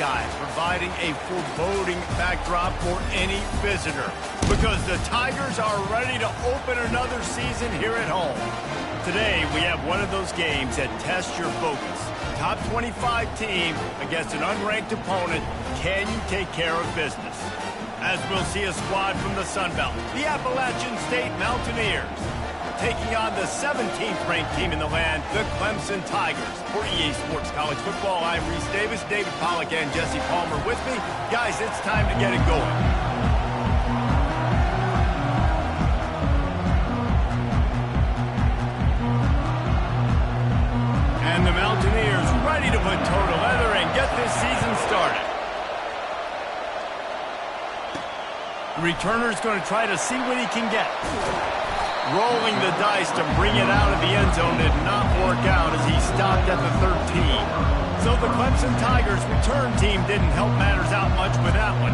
skies, providing a foreboding backdrop for any visitor. Because the Tigers are ready to open another season here at home. Today, we have one of those games that tests your focus. Top 25 team against an unranked opponent. Can you take care of business? As we'll see a squad from the Sun Belt, the Appalachian State Mountaineers, taking on the 17th ranked team in the land, the Clemson Tigers. For EA Sports College Football, I'm Reese Davis, David Pollack, and Jesse Palmer with me. Guys, it's time to get it going. And the Mountaineers ready to put toe to leather and get this season started. The returner's going to try to see what he can get. Rolling the dice to bring it out of the end zone did not work out as he stopped at the 13. So the Clemson Tigers return team didn't help matters out much with that one.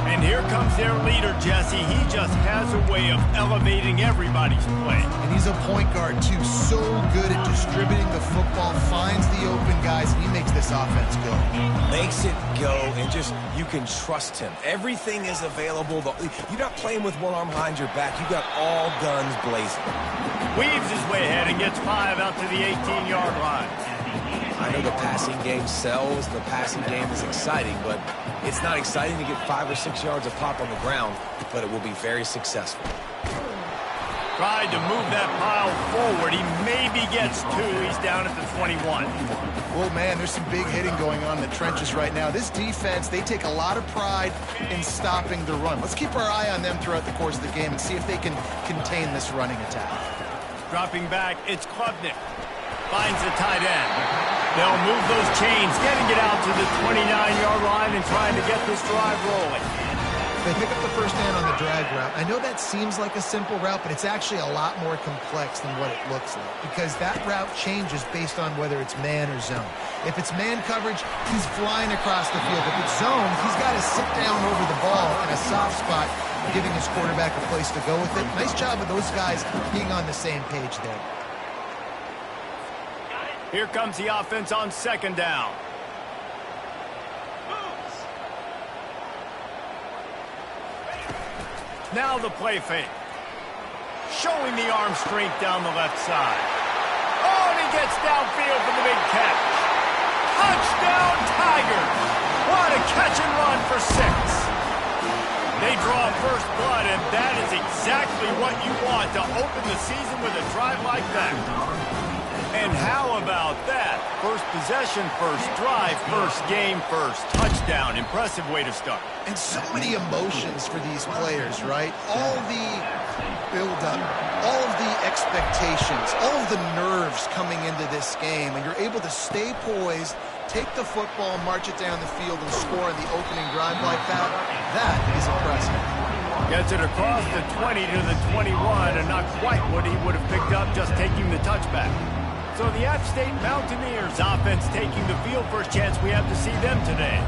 And here comes their leader, Jesse. He just has a way of elevating everybody's play. And he's a point guard, too. So good at distributing the football, finds the open guys, and he makes this offense go. Makes it go, and just, you can trust him. Everything is available. You're not playing with one arm behind your back. You got all guns blazing. Weaves his way ahead and gets 5 out to the 18-yard line. I know the passing game sells, the passing game is exciting, but it's not exciting to get 5 or 6 yards of pop on the ground, but it will be very successful. Tried to move that pile forward. He maybe gets 2. He's down at the 21. Oh, man, there's some big hitting going on in the trenches right now. This defense, they take a lot of pride in stopping the run. Let's keep our eye on them throughout the course of the game and see if they can contain this running attack. Dropping back, it's Klubnik. Finds the tight end. They'll move those chains, getting it out to the 29-yard line and trying to get this drive rolling. They pick up the first down on the drag route. I know that seems like a simple route, but it's actually a lot more complex than what it looks like because that route changes based on whether it's man or zone. If it's man coverage, he's flying across the field. If it's zone, he's got to sit down over the ball in a soft spot, giving his quarterback a place to go with it. Nice job of those guys being on the same page there. Here comes the offense on second down. Now the play fake. Showing the arm strength down the left side. Oh, and he gets downfield for the big catch. Touchdown, Tigers. What a catch and run for 6. They draw first blood, and that is exactly what you want to open the season with a drive like that. And how about that? First possession, first drive, first game, first touchdown. Impressive way to start. And so many emotions for these players, right? All the build-up, all of the expectations, all of the nerves coming into this game, and you're able to stay poised, take the football, march it down the field, and score on the opening drive like that. That is impressive. Gets it across the 20 to the 21, and not quite what he would have picked up just taking the touchback. So the App State Mountaineers offense taking the field. First chance we have to see them today.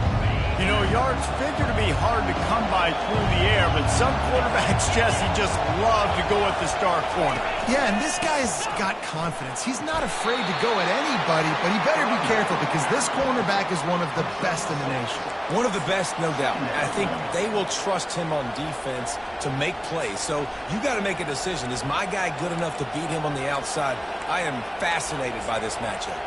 You know, yards figure to be hard to come by through the air, but some quarterbacks, Jesse, just love to go at the star corner. Yeah, and this guy's got confidence. He's not afraid to go at anybody, but he better be careful because this cornerback is one of the best in the nation. One of the best, no doubt. I think they will trust him on defense to make plays. So you got to make a decision. Is my guy good enough to beat him on the outside? I am fascinated by this matchup.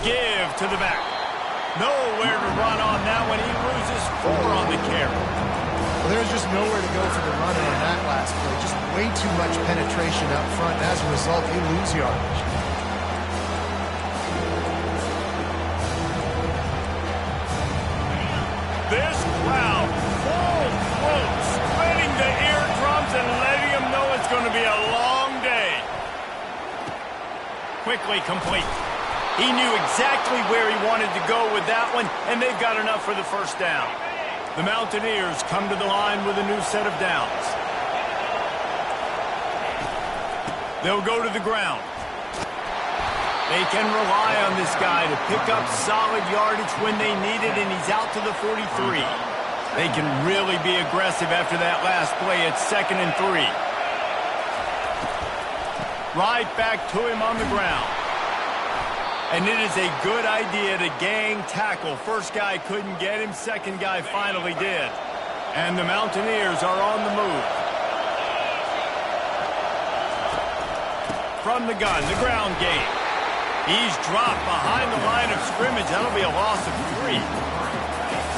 give to the back. Nowhere to run on that one. He loses 4 on the carry. Well, there's just nowhere to go for the runner on that last play. Just way too much penetration up front. And as a result, they lose yardage. This crowd full throat, spreading the eardrums and letting them know it's going to be a long day. Quickly complete. He knew exactly where he wanted to go with that one, and they've got enough for the first down. The Mountaineers come to the line with a new set of downs. They'll go to the ground. They can rely on this guy to pick up solid yardage when they need it, and he's out to the 43. They can really be aggressive after that last play at 2nd and 3. Right back to him on the ground. And it is a good idea to gang tackle. First guy couldn't get him, second guy finally did. And the Mountaineers are on the move. From the gun, the ground game. He's dropped behind the line of scrimmage. That'll be a loss of 3.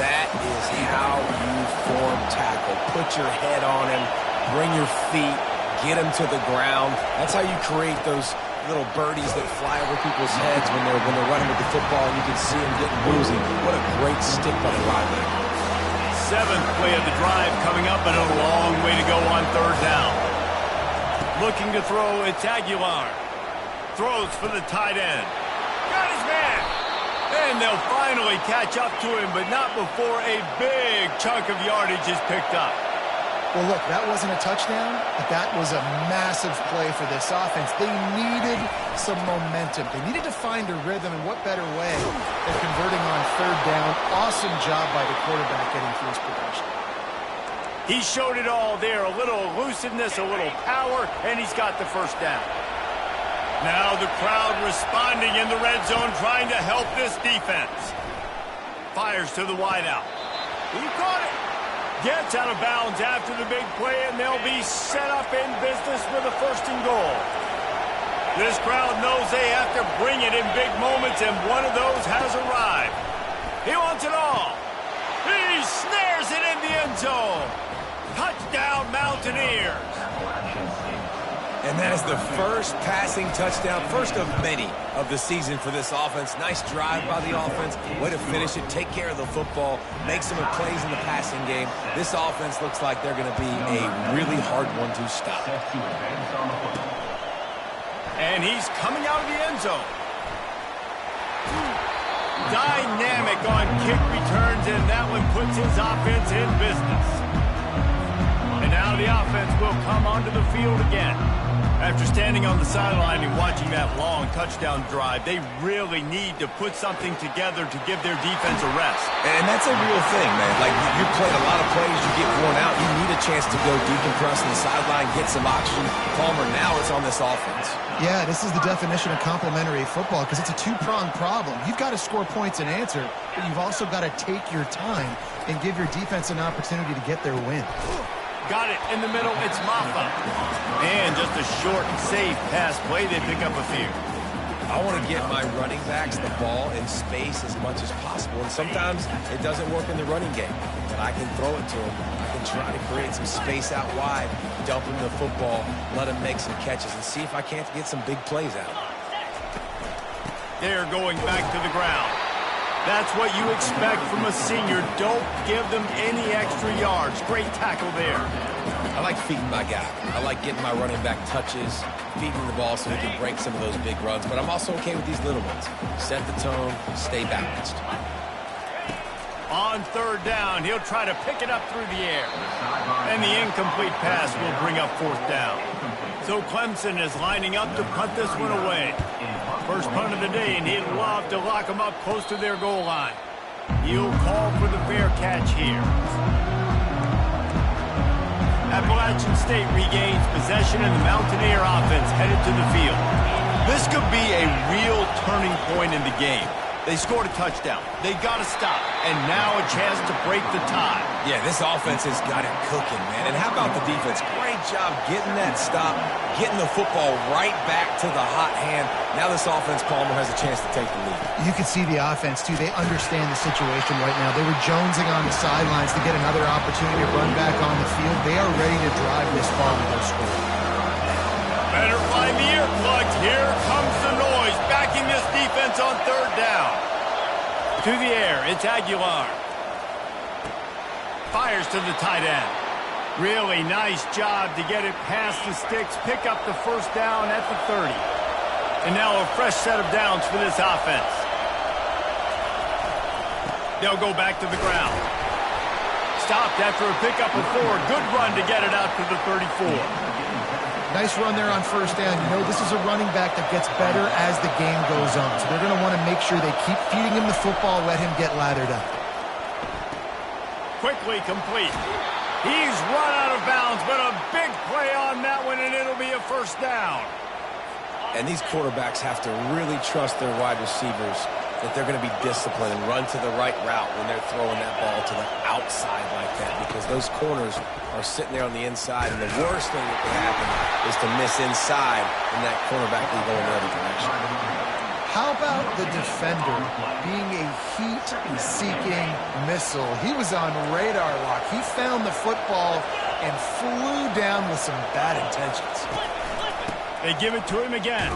That is how you form tackle. Put your head on him, bring your feet, get him to the ground. That's how you create those little birdies that fly over people's heads when they're running with the football, and you can see them getting woozy. What a great stick by the linebacker. 7th play of the drive coming up, and a long way to go on 3rd down. Looking to throw, it's Aguilar. Throws for the tight end. Got his man. And they'll finally catch up to him, but not before a big chunk of yardage is picked up. Well, look, that wasn't a touchdown, but that was a massive play for this offense. They needed some momentum. They needed to find a rhythm, and what better way than converting on 3rd down. Awesome job by the quarterback getting through his progression. He showed it all there. A little elusiveness, a little power, and he's got the first down. Now the crowd responding in the red zone, trying to help this defense. Fires to the wideout. He caught it. Gets out of bounds after the big play, and they'll be set up in business with a 1st and goal. This crowd knows they have to bring it in big moments, and one of those has arrived. He wants it all. He snares it in the end zone. Touchdown, Mountaineers. And that is the first passing touchdown, first of many of the season for this offense. Nice drive by the offense. Way to finish it, take care of the football, make some plays in the passing game. This offense looks like they're going to be a really hard one to stop. And he's coming out of the end zone. Dynamic on kick returns, and that one puts his offense in business. And now the offense will come onto the field again. After standing on the sideline and watching that long touchdown drive, they really need to put something together to give their defense a rest. And that's a real thing, man. Like, you played a lot of plays, you get worn out, you need a chance to go decompress on the sideline, get some oxygen. Palmer, now it's on this offense. Yeah, this is the definition of complementary football because it's a two-pronged problem. You've got to score points and answer, but you've also got to take your time and give your defense an opportunity to get their win. Got it in the middle. It's Maffa. And just a short, safe pass play. They pick up a few. I want to get my running backs the ball in space as much as possible. And sometimes it doesn't work in the running game. But I can throw it to them. I can try to create some space out wide, dump them the football, let them make some catches, and see if I can't get some big plays out of them. They're going back to the ground. That's what you expect from a senior. Don't give them any extra yards. Great tackle there. I like feeding my guy. I like getting my running back touches, feeding the ball so he can break some of those big runs. But I'm also okay with these little ones. Set the tone, stay balanced. On 3rd down, he'll try to pick it up through the air. And the incomplete pass will bring up 4th down. So Clemson is lining up to punt this one away. First punt of the day, and he'd love to lock them up close to their goal line. He'll call for the fair catch here. Appalachian State regains possession, and the Mountaineer offense headed to the field. This could be a real turning point in the game. They scored a touchdown. They got to stop. And now a chance to break the tie. Yeah, this offense has got it cooking, man. And how about the defense? Great job getting that stop, getting the football right back to the hot hand. Now this offense, Palmer, has a chance to take the lead. You can see the offense, too. They understand the situation right now. They were jonesing on the sidelines to get another opportunity to run back on the field. They are ready to drive this ball and go score. Better find the earplugs. Here comes the noise, backing this defense on third down. To the air, it's Aguilar. Fires to the tight end. Really nice job to get it past the sticks, pick up the first down at the 30. And now a fresh set of downs for this offense. They'll go back to the ground. Stopped after a pickup of 4. Good run to get it out to the 34. Nice run there on first down. You know, this is a running back that gets better as the game goes on. So they're going to want to make sure they keep feeding him the football, let him get lathered up. Quickly complete. He's run out of bounds, but a big play on that one, and it'll be a first down. And these quarterbacks have to really trust their wide receivers that they're going to be disciplined and run to the right route when they're throwing that ball to the outside like that, because those corners are sitting there on the inside, and the worst thing that can happen is to miss inside and that cornerback will go in the other direction. How about the defender being a heat-seeking missile? He was on radar lock. He found the football and flew down with some bad intentions. They give it to him again.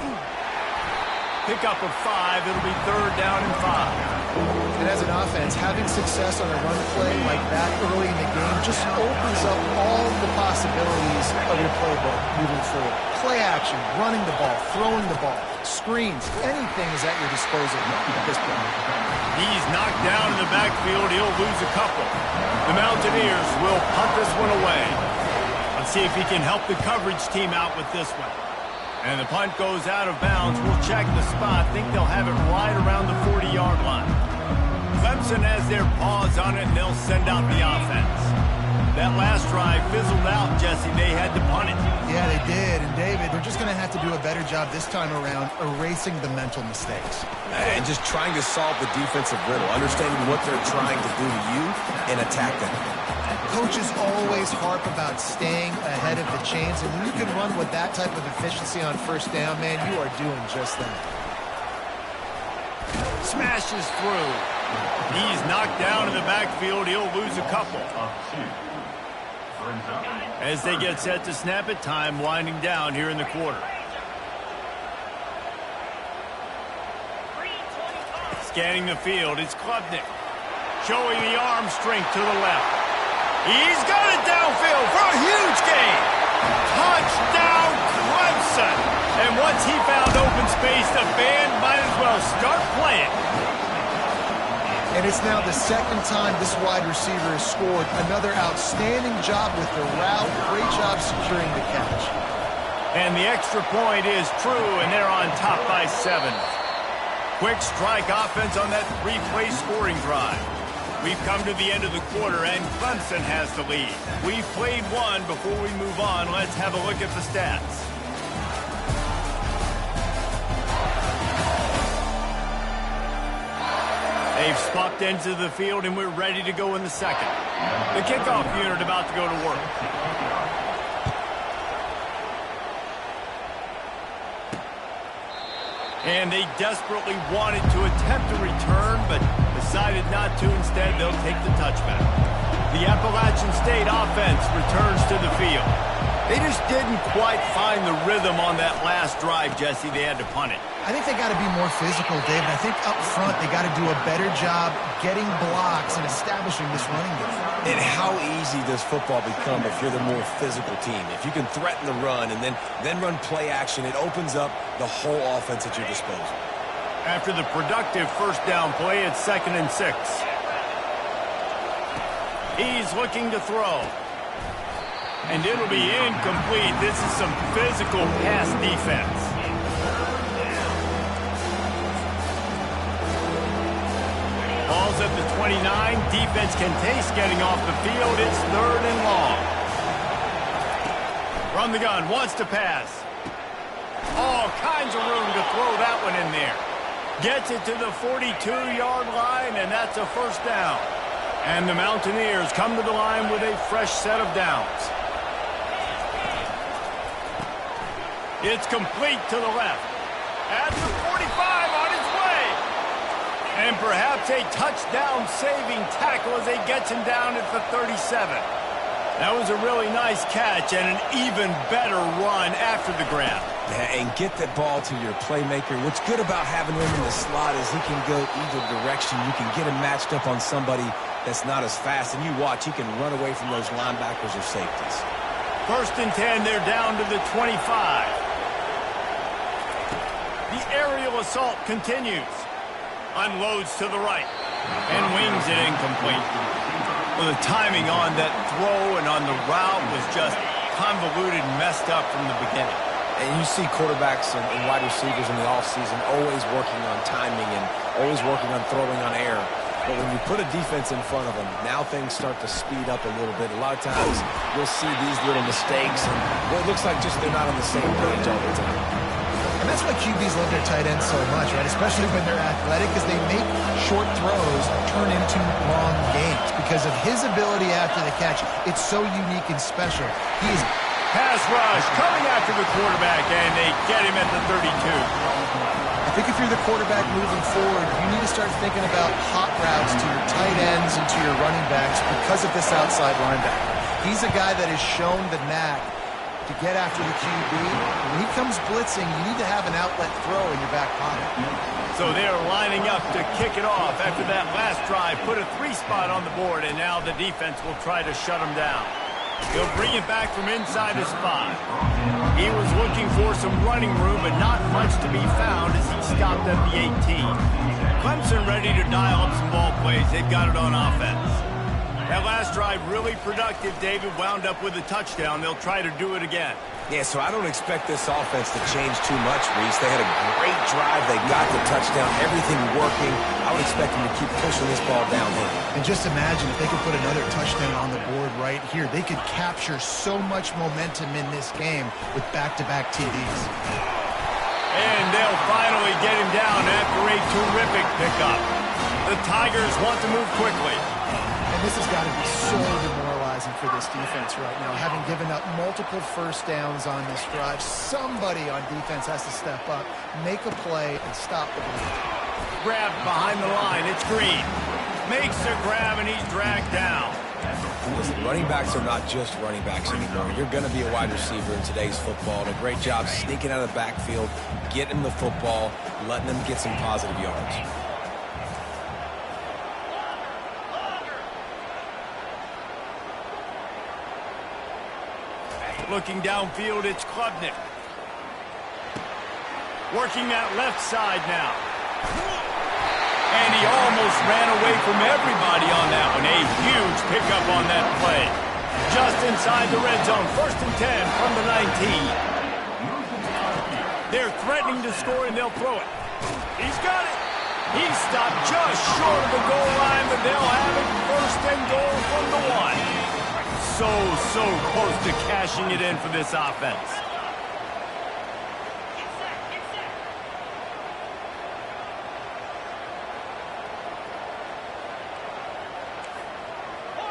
Pick up of 5. It'll be third down and 5. And as an offense, having success on a run play like that early in the game just opens up all the possibilities of your playbook moving forward. Play action, running the ball, throwing the ball, screens, anything is at your disposal at this point. He's knocked down in the backfield. He'll lose a couple. The Mountaineers will punt this one away. Let's see if he can help the coverage team out with this one. And the punt goes out of bounds. We'll check the spot. Think they'll have it right around the 40-yard line. Clemson has their paws on it, and they'll send out the offense. That last drive fizzled out, Jesse. They had to punt it. Yeah, they did. And, David, they're just going to have to do a better job this time around erasing the mental mistakes. And just trying to solve the defensive riddle, understanding what they're trying to do to you and attack them. Coaches always harp about staying ahead of the chains, and when you can run with that type of efficiency on first down, man, you are doing just that. Smashes through. He's knocked down in the backfield. He'll lose a couple. As they get set to snap it, time winding down here in the quarter. Scanning the field, it's Klubnik. Showing the arm strength to the left. He's got it downfield for a huge gain. Touchdown, Clemson. And once he found open space, the band might as well start playing. And it's now the second time this wide receiver has scored. Another outstanding job with the route. Great job securing the catch. And the extra point is true, and they're on top by 7. Quick strike offense on that 3-play scoring drive. We've come to the end of the quarter, and Clemson has the lead. We've played one. Before we move on, let's have a look at the stats. They've swapped ends of the field, and we're ready to go in the second. The kickoff unit about to go to work. And they desperately wanted to attempt a return, but decided not to. Instead, they'll take the touchback. The Appalachian State offense returns to the field. They just didn't quite find the rhythm on that last drive, Jesse. They had to punt it. I think they got to be more physical, David. I think up front they got to do a better job getting blocks and establishing this running game. And how easy does football become if you're the more physical team? If you can threaten the run and then run play action, it opens up the whole offense at your disposal. After the productive first down play, it's 2nd and 6. He's looking to throw. And it'll be incomplete. This is some physical pass defense. Ball's at the 29. Defense can taste getting off the field. It's 3rd and long. From the gun, wants to pass. All kinds of room to throw that one in there. Gets it to the 42-yard line, and that's a first down. And the Mountaineers come to the line with a fresh set of downs. It's complete to the left. At the 45 on its way. And perhaps a touchdown-saving tackle as he gets him down at the 37. That was a really nice catch and an even better run after the grab. Yeah, and get the ball to your playmaker. What's good about having him in the slot is he can go either direction. You can get him matched up on somebody that's not as fast, and you watch, he can run away from those linebackers or safeties. First and 10, they're down to the 25. The aerial assault continues. Unloads to the right and wings it incomplete. Well, the timing on that throw and on the route was just convoluted and messed up from the beginning. And you see quarterbacks and wide receivers in the offseason always working on timing and always working on throwing on air. But when you put a defense in front of them, now things start to speed up a little bit. A lot of times you'll see these little mistakes, and well, it looks like just they're not on the same page all the time. And that's why QBs love their tight ends so much, right? Especially when they're athletic, because they make short throws turn into long games. Because of his ability after the catch, it's so unique and special. He is pass rush coming after the quarterback, and they get him at the 32. I think if you're the quarterback moving forward, you need to start thinking about hot routes to your tight ends and to your running backs because of this outside linebacker. He's a guy that has shown the knack to get after the QB. When he comes blitzing, you need to have an outlet throw in your back pocket. So they're lining up to kick it off after that last drive. Put a 3-spot on the board, and now the defense will try to shut them down. He'll bring it back from inside his spot. He was looking for some running room, but not much to be found as he stopped at the 18. Clemson ready to dial up some ball plays. They've got it on offense. That last drive really productive. David wound up with a touchdown. They'll try to do it again. Yeah, so I don't expect this offense to change too much, Reese. They had a great drive. They got the touchdown. Everything working. I would expect them to keep pushing this ball downhill. And just imagine if they could put another touchdown on the board right here. They could capture so much momentum in this game with back-to-back TDs. And they'll finally get him down after a terrific pickup. The Tigers want to move quickly. And this has got to be so demoralizing for this defense right now. Having given up multiple first downs on this drive, somebody on defense has to step up, make a play, and stop the bleed. Grabbed behind the line. It's Green. Makes the grab, and he's dragged down. Listen, running backs are not just running backs anymore. You're going to be a wide receiver in today's football. And a great job sneaking out of the backfield, getting the football, letting them get some positive yards. Looking downfield, it's Klubnik. Working that left side now. And he almost ran away from everybody on that one. A huge pickup on that play. Just inside the red zone. First and 10 from the 19. They're threatening to score, and they'll throw it. He's got it. He's stopped just short of the goal line, but they'll have it first and goal from the 1. So close to cashing it in for this offense.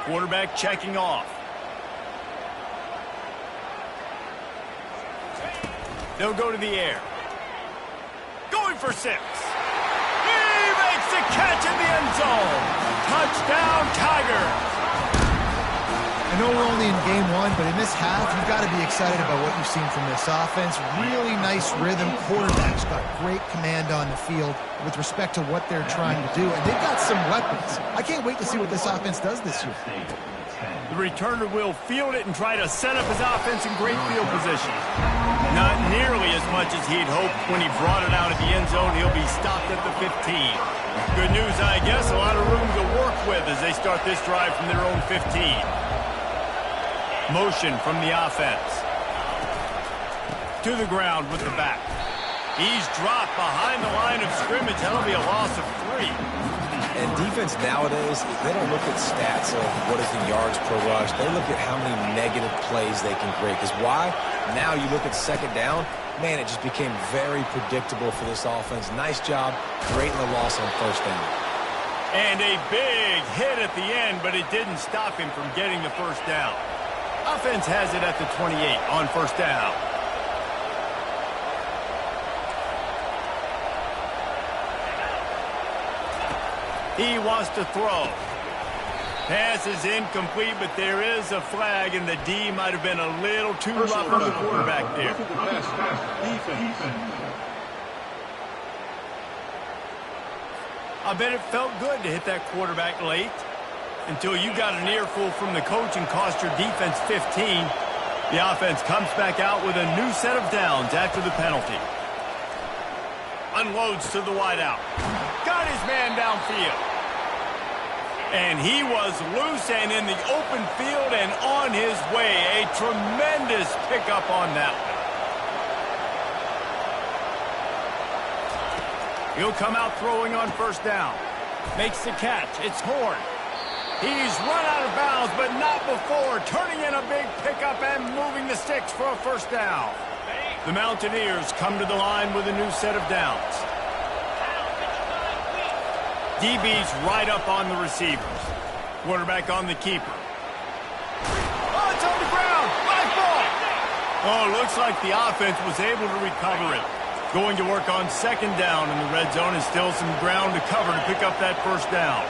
Quarterback checking off. They'll go to the air. Going for 6. He makes the catch in the end zone. Touchdown, Tigers. I know we're only in game 1, but in this half, you've got to be excited about what you've seen from this offense. Really nice rhythm. Quarterback's got great command on the field with respect to what they're trying to do. And they've got some weapons. I can't wait to see what this offense does this year. The returner will field it and try to set up his offense in great field position. Not nearly as much as he'd hoped when he brought it out at the end zone. He'll be stopped at the 15. Good news, I guess. A lot of room to work with as they start this drive from their own 15. Motion from the offense. To the ground with the back. He's dropped behind the line of scrimmage. That'll be a loss of 3. And defense nowadays, they don't look at stats of what is the yards per rush. They look at how many negative plays they can create. Because why? Now you look at second down, Man, it just became very predictable for this offense. Nice job creating the loss on first down. And a big hit at the end, but it didn't stop him from getting the first down. Offense has it at the 28 on first down. He wants to throw. Pass is incomplete, but there is a flag, and the D might have been a little too rough on the quarterback there. I bet it felt good to hit that quarterback late until you got an earful from the coach and cost your defense 15. The offense comes back out with a new set of downs after the penalty. Unloads to the wideout. Got his man downfield. And he was loose and in the open field and on his way. A tremendous pickup on that one. He'll come out throwing on first down. Makes the catch. It's Horn. He's run out of bounds, but not before. Turning in a big pickup and moving the sticks for a first down. The Mountaineers come to the line with a new set of downs. DB's right up on the receivers. Quarterback on the keeper. Oh, it's on the ground. Live ball. Oh, looks like the offense was able to recover it. Going to work on second down in the red zone and still some ground to cover to pick up that first down.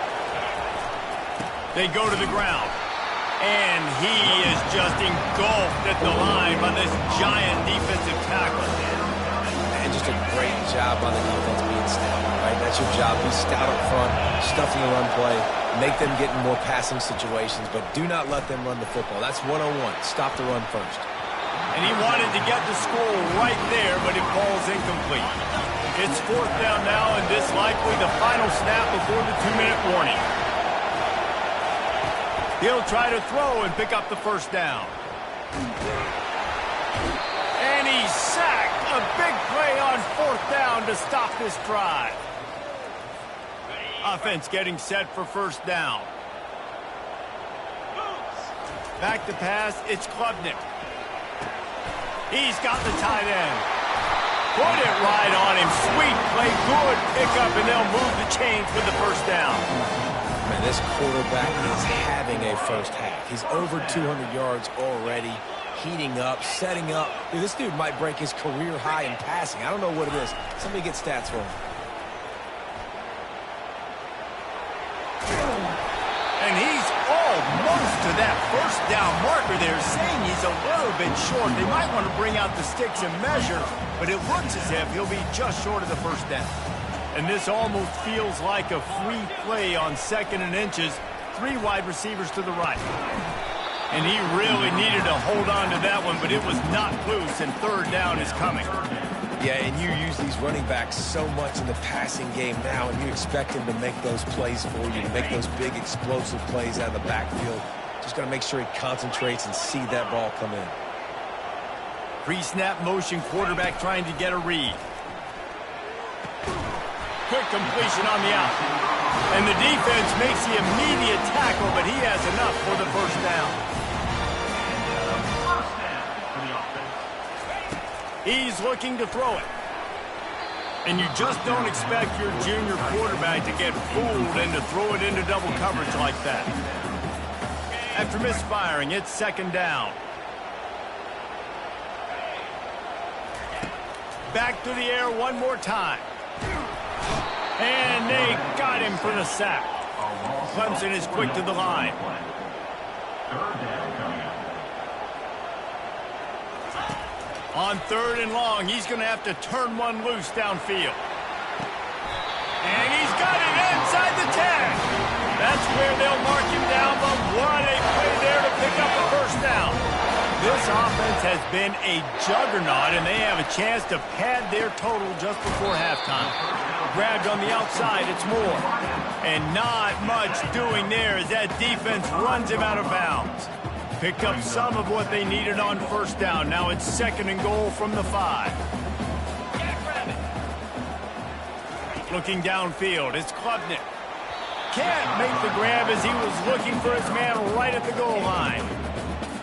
They go to the ground. And he is just engulfed at the line by this giant defensive tackle. And just a great job on the defense being stout, right? That's your job. Be stout up front, stuffing the run play, make them get in more passing situations, but do not let them run the football. That's 101. Stop the run first. And he wanted to get the score right there, but it falls incomplete. It's fourth down now, and this likely the final snap before the 2-minute warning. He'll try to throw and pick up the first down. And he's sacked. A big play on fourth down to stop this drive. Offense getting set for first down. Back to pass. It's Klubnik. He's got the tight end. Put it right on him. Sweet play. Good pickup, and they'll move the chains with the first down. Man, this quarterback is having a first half. He's over 200 yards already, heating up, setting up. Dude, this dude might break his career high in passing. I don't know what it is. Somebody get stats for him. And he's almost to that first down marker there, saying he's a little bit short. They might want to bring out the sticks and measure, but it looks as if he'll be just short of the first down. And this almost feels like a free play on second and inches. 3 wide receivers to the right. And he really needed to hold on to that one, but it was not loose, and third down is coming. Yeah, and you use these running backs so much in the passing game now, and you expect them to make those plays for you, to make those big explosive plays out of the backfield. Just got to make sure he concentrates and see that ball come in. Pre-snap motion, quarterback trying to get a read. Quick completion on the out. And the defense makes the immediate tackle, but he has enough for the first down. He's looking to throw it. And you just don't expect your junior quarterback to get fooled and to throw it into double coverage like that. After misfiring, it's second down. Back to the air one more time. And they got him for the sack. Clemson is quick to the line. On third and long, he's going to have to turn one loose downfield. And he's got it inside the 10. That's where they'll mark him down, but what a play there to pick up the first down. This offense has been a juggernaut, and they have a chance to pad their total just before halftime. Grabbed on the outside, it's Moore. And not much doing there as that defense runs him out of bounds. Picked up some of what they needed on first down. Now it's second and goal from the 5. Looking downfield, it's Klubnik. Can't make the grab as he was looking for his man right at the goal line.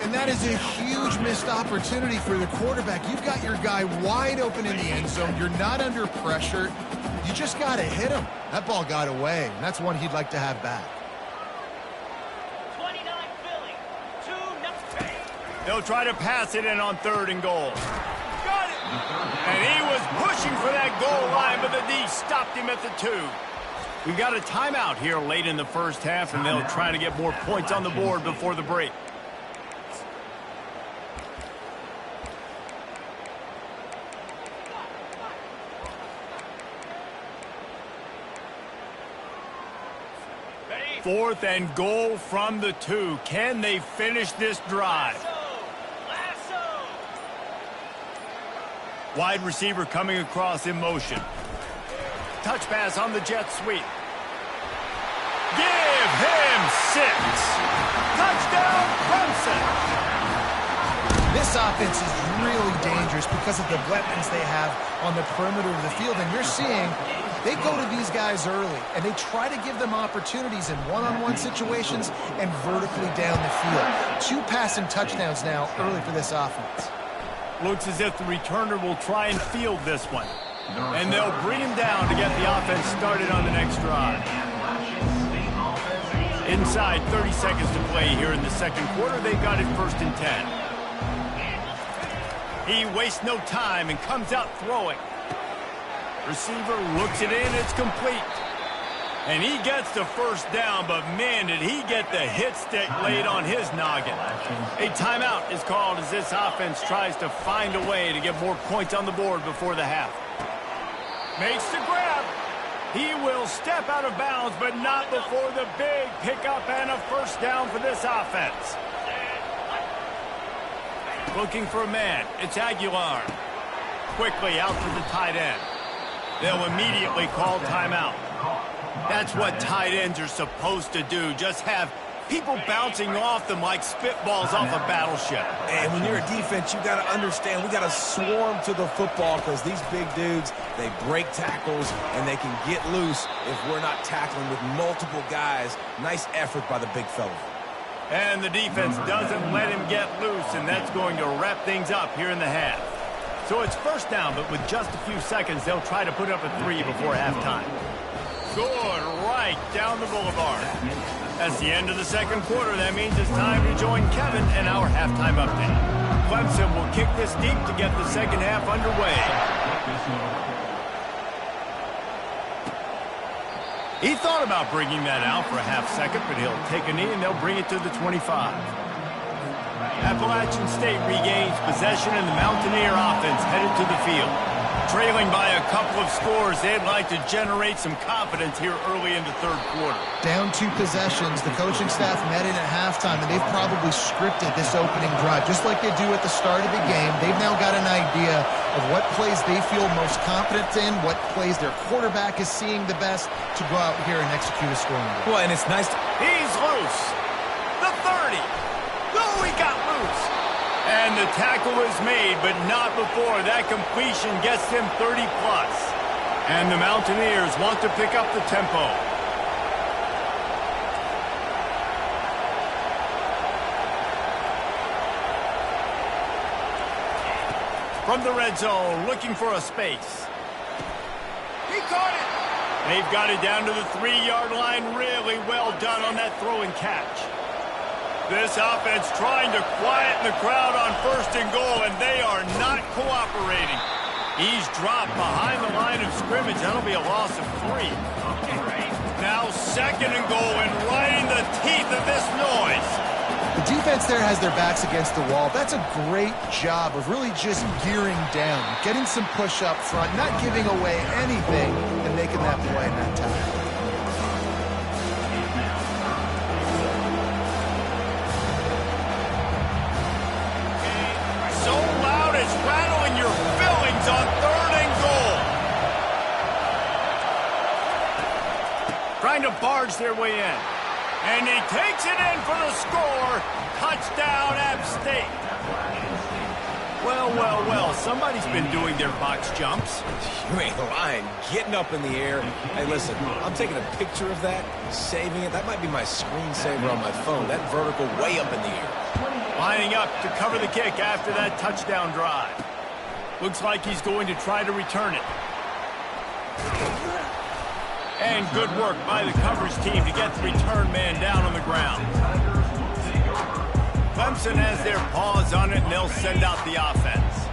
And And that is a huge missed opportunity for the quarterback. You've got your guy wide open in the end zone. You're not under pressure. You just got to hit him. That ball got away, and that's one he'd like to have back. 29 Philly, 2-0. They'll try to pass it in on 3rd and goal. Got it! And he was pushing for that goal line, but the D stopped him at the 2. We've got a timeout here late in the first half, and they'll try to get more points on the board before the break. Ready? 4th and goal from the 2. Can they finish this drive? Lasso! Wide receiver coming across in motion. Touch pass on the jet sweep. Give him 6. Touchdown, Clemson. This offense is really dangerous because of the weapons they have on the perimeter of the field. And you're seeing they go to these guys early, and they try to give them opportunities in one-on-one situations and vertically down the field. 2 passing touchdowns now early for this offense. Looks as if the returner will try and field this one. And they'll bring him down to get the offense started on the next drive. Inside 30 seconds to play here in the second quarter. They've got it 1st and 10. He wastes no time and comes out throwing. Receiver looks it in. It's complete. And he gets the first down, but man, did he get the hit stick laid on his noggin. A timeout is called as this offense tries to find a way to get more points on the board before the half. Makes the grab. He will step out of bounds, but not before the big pickup and a first down for this offense. Looking for a man. It's Aguilar. Quickly out to the tight end. They'll immediately call timeout. That's what tight ends are supposed to do. Just have people bouncing off them like spitballs off a battleship. And when you're a defense, you got to understand, we got to swarm to the football because these big dudes, they break tackles and they can get loose if we're not tackling with multiple guys. Nice effort by the big fella. And the defense doesn't let him get loose, and that's going to wrap things up here in the half. So it's first down, but with just a few seconds, they'll try to put up a 3 before halftime. Good right down the boulevard. That's the end of the second quarter. That means it's time to join Kevin and our halftime update. Clemson will kick this deep to get the second half underway. He thought about bringing that out for a half second, but he'll take a knee and they'll bring it to the 25. Appalachian State regains possession and the Mountaineer offense headed to the field. Trailing by a couple of scores, they'd like to generate some confidence here early in the third quarter. Down 2 possessions, the coaching staff met in at halftime, and they've probably scripted this opening drive. Just like they do at the start of the game, they've now got an idea of what plays they feel most confident in, what plays their quarterback is seeing the best to go out here and execute a scoring goal. Well, and it's nice. He's loose. The 30. Oh, he got loose. And the tackle is made, but not before that completion gets them 30+. And the Mountaineers want to pick up the tempo. From the red zone, looking for a space. He caught it. They've got it down to the 3-yard line. Really well done on that throw and catch. This offense trying to quieten the crowd on 1st and goal, and they are not cooperating. He's dropped behind the line of scrimmage. That'll be a loss of 3. Now 2nd and goal, and right in the teeth of this noise. The defense there has their backs against the wall. That's a great job of really just gearing down, getting some push up front, not giving away anything, and making that play in that time. So loud it's rattling your fillings on 3rd and goal. Trying to barge their way in. And he takes it in for the score. Touchdown, App State. Well, well, well. Somebody's been doing their box jumps. You ain't lying. Getting up in the air. Hey, listen, I'm taking a picture of that, saving it. That might be my screensaver on my phone. That vertical way up in the air. Lining up to cover the kick after that touchdown drive. Looks like he's going to try to return it. And good work by the coverage team to get the return man down on the ground. Clemson has their paws on it, and they'll send out the offense.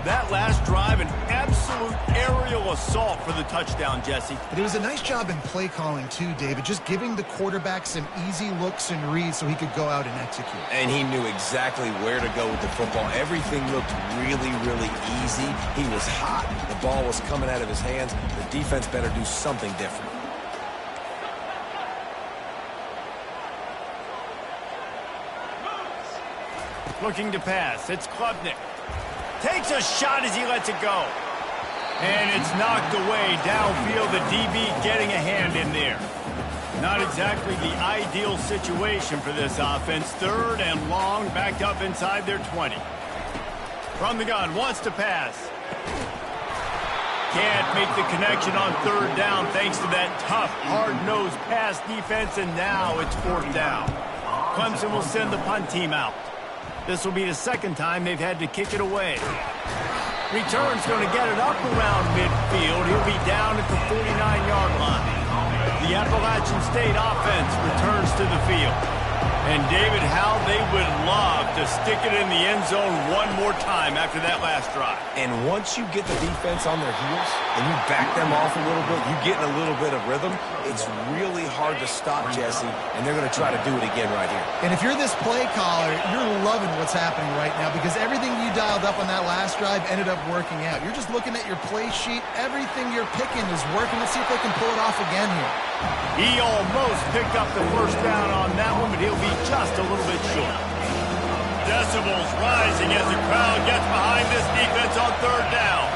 That last drive, an absolute aerial assault for the touchdown, Jesse. But it was a nice job in play calling, too, David, just giving the quarterback some easy looks and reads so he could go out and execute. And he knew exactly where to go with the football. Everything looked really, really easy. He was hot. The ball was coming out of his hands. The defense better do something different. Looking to pass. It's Klubnik. Takes a shot as he lets it go. And it's knocked away downfield. The DB getting a hand in there. Not exactly the ideal situation for this offense. 3rd and long, backed up inside their 20. From the gun, wants to pass. Can't make the connection on 3rd down thanks to that tough, hard-nosed pass defense, and now it's 4th down. Clemson will send the punt team out. This will be the 2nd time they've had to kick it away. Return's going to get it up around midfield. He'll be down at the 49-yard line. The Appalachian State offense returns to the field. And, David, how they would love to stick it in the end zone one more time after that last drive. And once you get the defense on their heels and you back them off a little bit, you get in a little bit of rhythm, it's really hard to stop, Jesse, and they're going to try to do it again right here. And if you're this play caller, you're loving what's happening right now because everything you dialed up on that last drive ended up working out. You're just looking at your play sheet. Everything you're picking is working. Let's see if they can pull it off again here. He almost picked up the 1st down on that one, but he'll be just a little bit short. Decibels rising as the crowd gets behind this defense on 3rd down.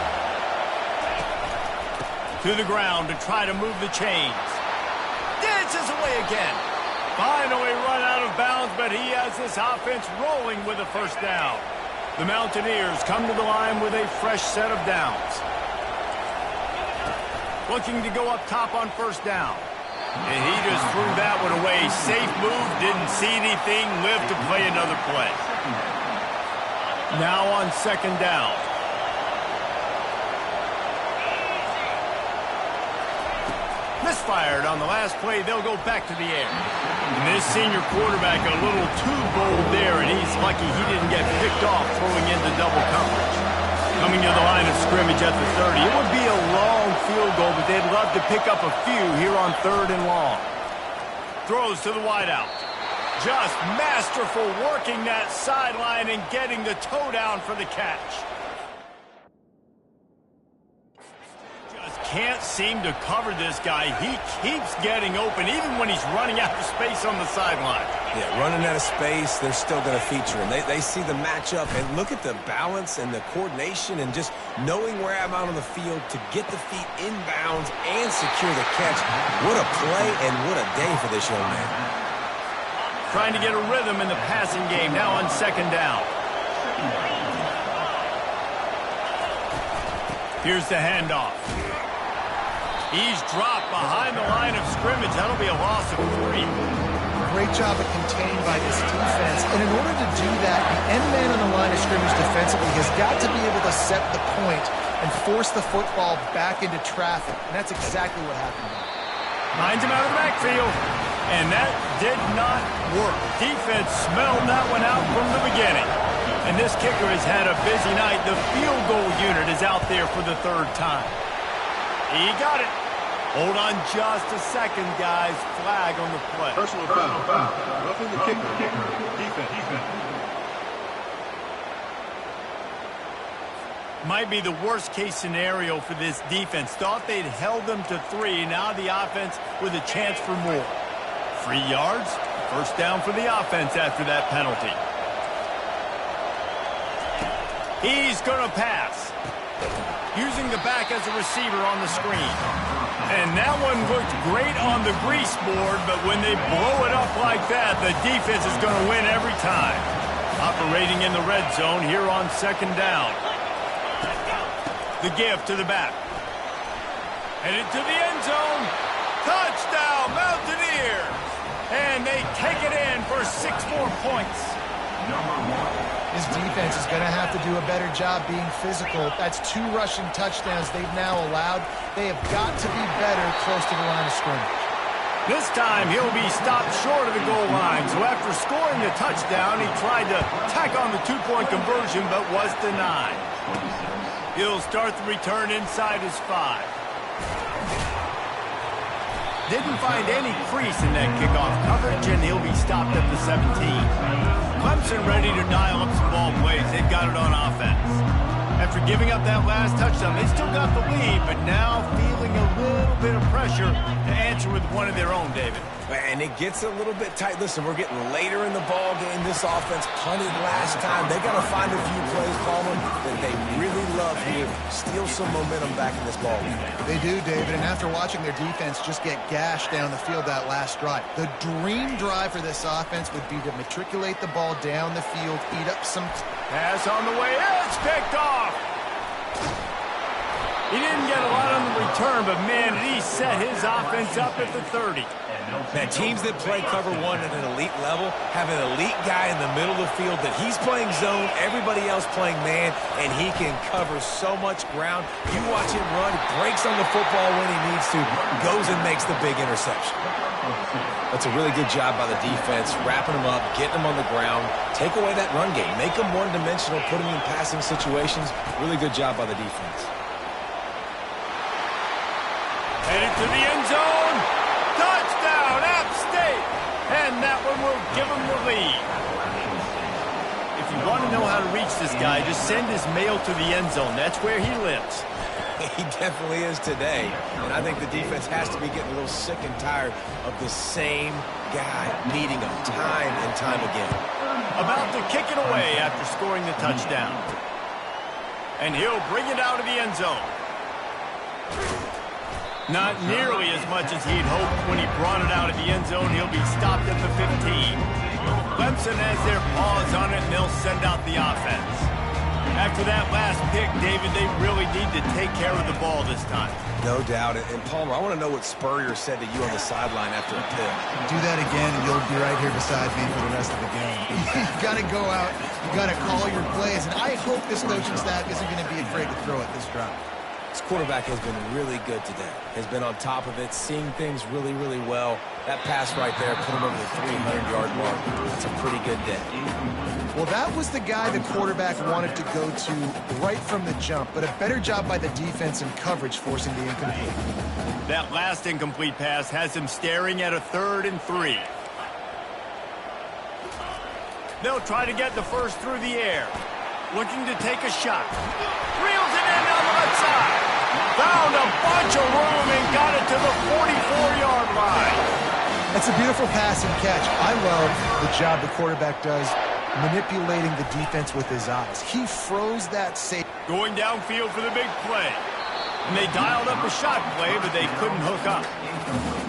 To the ground to try to move the chains. Dances away again. Finally run out of bounds, but he has this offense rolling with a 1st down. The Mountaineers come to the line with a fresh set of downs. Looking to go up top on 1st down. And he just threw that one away. Safe move, didn't see anything, lived to play another play. Now on 2nd down. Misfired on the last play. They'll go back to the air. And this senior quarterback a little too bold there, and he's lucky he didn't get picked off throwing into double coverage. Coming to the line of scrimmage at the 30. It would be a long field goal, but they'd love to pick up a few here on 3rd and long. Throws to the wideout. Just masterful working that sideline and getting the toe down for the catch. Just can't seem to cover this guy. He keeps getting open even when he's running out of space on the sideline. Yeah, running out of space, they're still going to feature him. They see the matchup, and look at the balance and the coordination and just knowing where I'm out on the field to get the feet inbounds and secure the catch. What a play and what a day for this young man. Trying to get a rhythm in the passing game now on 2nd down. Here's the handoff. He's dropped behind the line of scrimmage. That'll be a loss of 3. Great job of containing by this defense. And in order to do that, the end man on the line of scrimmage defensively has got to be able to set the point and force the football back into traffic. And that's exactly what happened. Finds him out of the backfield. And that did not work. Defense smelled that one out from the beginning. And this kicker has had a busy night. The field goal unit is out there for the 3rd time. He got it. Hold on just a second, guys. Flag on the play. Personal foul. Roughing the kicker. Defense. Might be the worst-case scenario for this defense. Thought they'd held them to 3. Now the offense with a chance for more. 3 yards. 1st down for the offense after that penalty. He's going to pass. Using the back as a receiver on the screen. And that one looked great on the grease board, but when they blow it up like that, the defense is going to win every time. Operating in the red zone here on 2nd down. The give to the back. Headed to the end zone. Touchdown, Mountaineers! And they take it in for 6 more points. His defense is going to have to do a better job being physical. That's 2 rushing touchdowns they've now allowed. They have got to be better close to the line of scrimmage. This time, he'll be stopped short of the goal line. So after scoring the touchdown, he tried to tack on the 2-point conversion, but was denied. He'll start the return inside his 5. Didn't find any crease in that kickoff coverage, and he'll be stopped at the 17. Clemson ready to dial up some ball plays. They've got it on offense. After giving up that last touchdown, they still got the lead, but now feeling a little bit of pressure to answer with one of their own, David. And it gets a little bit tight. Listen, we're getting later in the ball game. This offense punted last time. They got to find a few plays, Palmer, that they really love here. Steal some momentum back in this ball game. They do, David, and after watching their defense just get gashed down the field that last drive, the dream drive for this offense would be to matriculate the ball down the field, eat up some... Pass on the way. It's picked off. He didn't get a lot on the return, but, man, did he set his offense up at the 30. Man, teams that play cover 1 at an elite level have an elite guy in the middle of the field that he's playing zone, everybody else playing man, and he can cover so much ground. You watch him run, he breaks on the football when he needs to, goes and makes the big interception. That's a really good job by the defense, wrapping them up, getting them on the ground, take away that run game, make them one-dimensional, put them in passing situations. Really good job by the defense. Headed to the end zone. Touchdown, App State. And that one will give them the lead. If you want to know how to reach this guy, just send his mail to the end zone. That's where he lives. He definitely is today. And I think the defense has to be getting a little sick and tired of the same guy beating him time and time again. About to kick it away after scoring the touchdown. And he'll bring it out of the end zone. Not nearly as much as he'd hoped when he brought it out of the end zone. He'll be stopped at the 15. Clemson has their paws on it, and they'll send out the offense. After that last pick, David, they really need to take care of the ball this time. No doubt. And Palmer, I want to know what Spurrier said to you on the sideline after a pick. Do that again, and you'll be right here beside me for the rest of the game. You've got to go out. You've got to call your plays, and I hope this coaching staff isn't going to be afraid to throw it this drive. This quarterback has been really good today. Has been on top of it, seeing things really, really well. That pass right there put him over the 300-yard mark. It's a pretty good day. Well, that was the guy the quarterback wanted to go to right from the jump, but a better job by the defense and coverage forcing the incomplete. That last incomplete pass has him staring at a 3rd and 3. They'll try to get the first through the air. Looking to take a shot. Reels it in on the left side. Found a bunch of room and got it to the 44-yard line. That's a beautiful pass and catch. I love the job the quarterback does manipulating the defense with his eyes. He froze that safety. Going downfield for the big play. And they dialed up a shot play, but they couldn't hook up.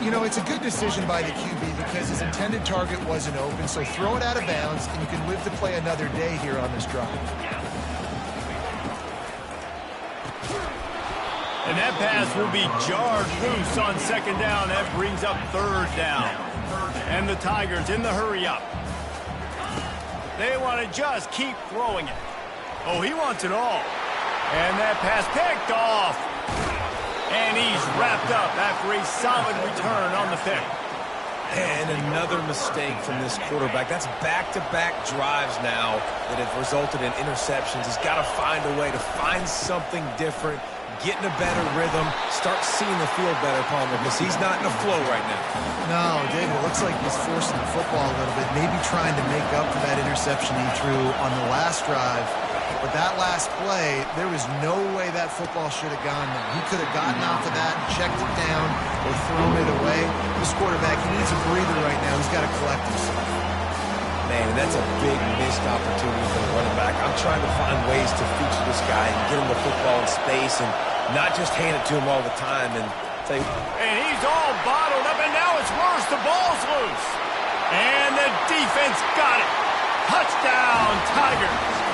You know, it's a good decision by the QB because his intended target wasn't open, so throw it out of bounds, and you can live to play another day here on this drive. And that pass will be jarred loose on 2nd down. That brings up 3rd down. And the Tigers in the hurry-up. They want to just keep throwing it. Oh, he wants it all. And that pass picked off. And he's wrapped up after a solid return on the pick. And another mistake from this quarterback. That's back-to-back drives now that have resulted in interceptions. He's got to find a way to find something different, get in a better rhythm, start seeing the field better, Palmer, because he's not in a flow right now. No, David, it looks like he's forcing the football a little bit, maybe trying to make up for that interception he threw on the last drive. But that last play, there was no way that football should have gone there. He could have gotten off of that and checked it down or thrown it away. This quarterback, he needs a breather right now. He's got to collect himself. Man, that's a big missed opportunity for the running back. I'm trying to find ways to feature this guy and get him the football in space and not just hand it to him all the time and say... And he's all bottled up, and now it's worse. The ball's loose. And the defense got it. Touchdown, Tigers.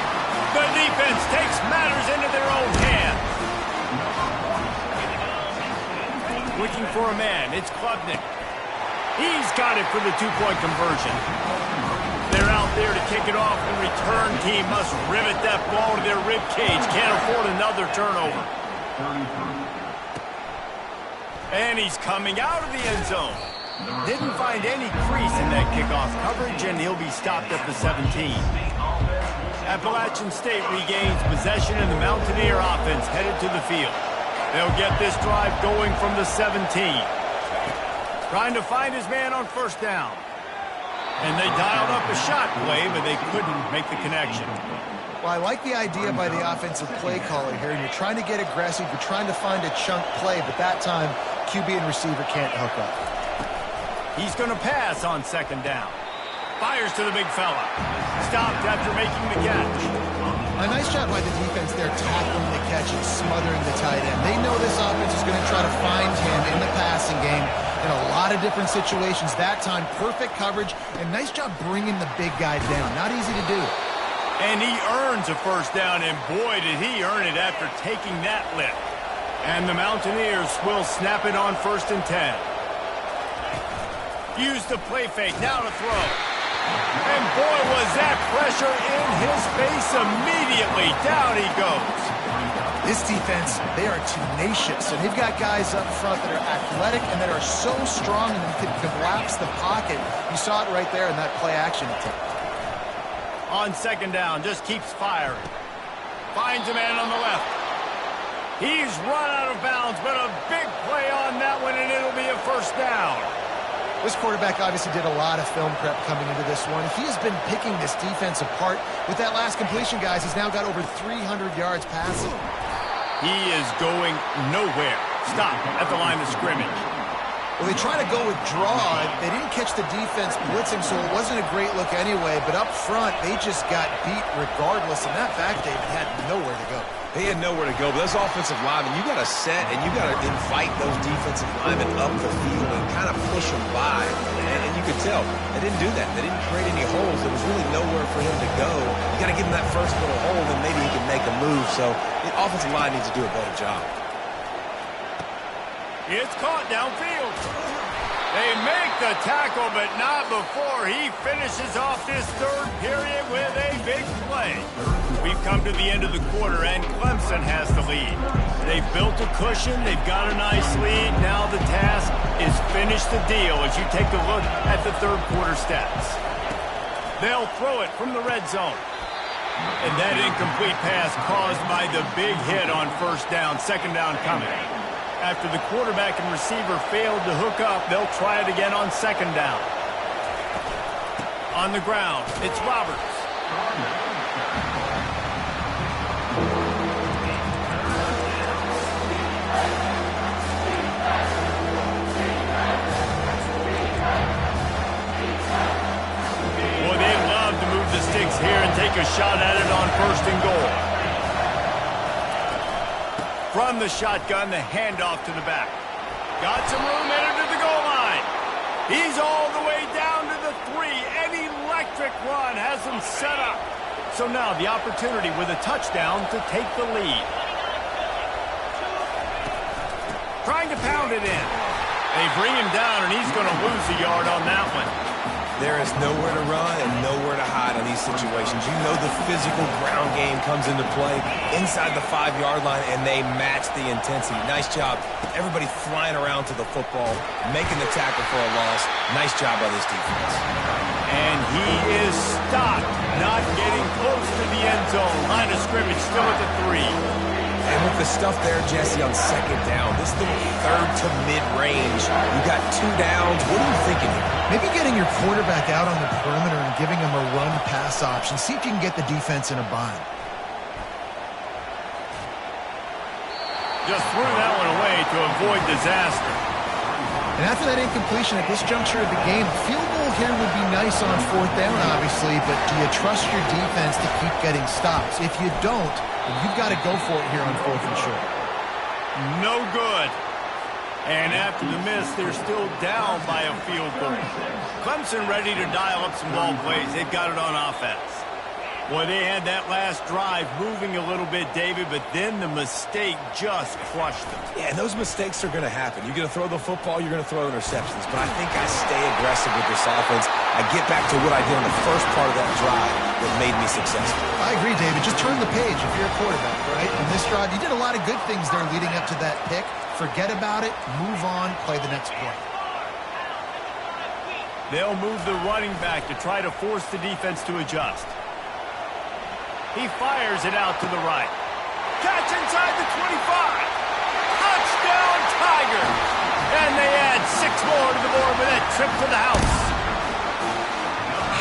The defense takes matters into their own hands. Looking for a man. It's Klubnik. He's got it for the 2-point conversion. They're out there to kick it off. The return team must rivet that ball to their rib cage. Can't afford another turnover. And he's coming out of the end zone. Didn't find any crease in that kickoff coverage, and he'll be stopped at the 17. Appalachian State regains possession, and the Mountaineer offense headed to the field. They'll get this drive going from the 17. Trying to find his man on first down. And they dialed up a shot play, but they couldn't make the connection. Well, I like the idea by the offensive play caller here. You're trying to get aggressive. You're trying to find a chunk play, but that time, QB and receiver can't hook up. He's going to pass on second down. Fires to the big fella. Stopped after making the catch. A nice job by the defense there, tackling the catch and smothering the tight end. They know this offense is going to try to find him in the passing game in a lot of different situations. That time, perfect coverage, and nice job bringing the big guy down. Not easy to do. And he earns a first down, and boy, did he earn it after taking that lift. And the Mountaineers will snap it on 1st and 10. Use the play fake, now to throw. And boy, was that pressure in his face immediately. Down he goes. This defense, they are tenacious, and they've got guys up front that are athletic and that are so strong and can collapse the pocket. You saw it right there in that play action attempt. On second down, just keeps firing. Finds a man on the left. He's run out of bounds, but a big play on that one, and it'll be a first down. This quarterback obviously did a lot of film prep coming into this one. He has been picking this defense apart. With that last completion, guys, he's now got over 300 yards passing. He is going nowhere. Stop at the line of scrimmage. Well, they tried to go with draw. They didn't catch the defense blitzing, so it wasn't a great look anyway. But up front, they just got beat regardless. And that back, David, had nowhere to go. They had nowhere to go, but those offensive linemen, you got to set and you got to invite those defensive linemen up the field and kind of push them by. And you could tell they didn't do that. They didn't create any holes. There was really nowhere for him to go. You got to give him that first little hole, and maybe he can make a move. So the offensive line needs to do a better job. It's caught downfield. They make the tackle, but not before he finishes off this third period with a big play. We've come to the end of the quarter, and Clemson has the lead. They've built a cushion. They've got a nice lead. Now the task is finish the deal as you take a look at the third quarter stats. They'll throw it from the red zone. And that incomplete pass caused by the big hit on first down. Second down coming. After the quarterback and receiver failed to hook up, they'll try it again on second down. On the ground, it's Roberts. Boy, they love to move the sticks here and take a shot at it on 1st and goal. From the shotgun, the handoff to the back. Got some room headed to the goal line. He's all the way down to the 3. An electric run has him set up. So now the opportunity with a touchdown to take the lead. Trying to pound it in. They bring him down, and he's going to lose a yard on that one. There is nowhere to run and nowhere to hide in these situations. You know the physical ground game comes into play inside the 5-yard line, and they match the intensity. Nice job. Everybody flying around to the football, making the tackle for a loss. Nice job by this defense. And he is stopped, not getting close to the end zone. Line of scrimmage still at the 3. And with the stuff there, Jesse, on second down, this little third to mid-range, you got 2 downs. What are you thinking here? Maybe getting your quarterback out on the perimeter and giving him a run-pass option. See if you can get the defense in a bind. Just threw that one away to avoid disaster. And after that incompletion at this juncture of the game, a field goal here would be nice on 4th down, obviously, but do you trust your defense to keep getting stops? If you don't, then you've got to go for it here on 4th and short. No good. And after the miss, they're still down by a field goal. Clemson ready to dial up some ball plays. They've got it on offense. Well, they had that last drive moving a little bit, David, but then the mistake just crushed them. Yeah, and those mistakes are going to happen. You're going to throw the football, you're going to throw interceptions. But I think I stay aggressive with this offense. I get back to what I did on the first part of that drive that made me successful. I agree, David. Just turn the page if you're a quarterback, right? On this drive, you did a lot of good things there leading up to that pick. Forget about it, move on, play the next play. They'll move the running back to try to force the defense to adjust. He fires it out to the right. Catch inside the 25. Touchdown, Tigers. And they add 6 more to the board with that trip to the house.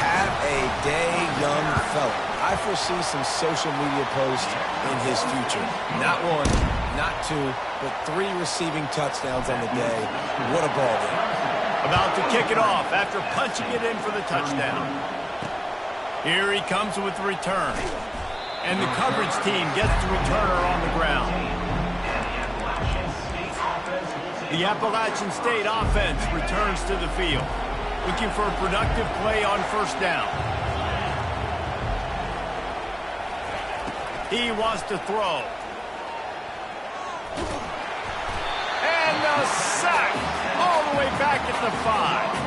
Have a day, young fella. I foresee some social media posts in his future. Not 1, not 2, but 3 receiving touchdowns on the day. What a ball game. About to kick it off after punching it in for the touchdown. Here he comes with the return. And the coverage team gets the returner on the ground. The Appalachian State offense returns to the field, looking for a productive play on first down. He wants to throw. And a sack all the way back at the 5.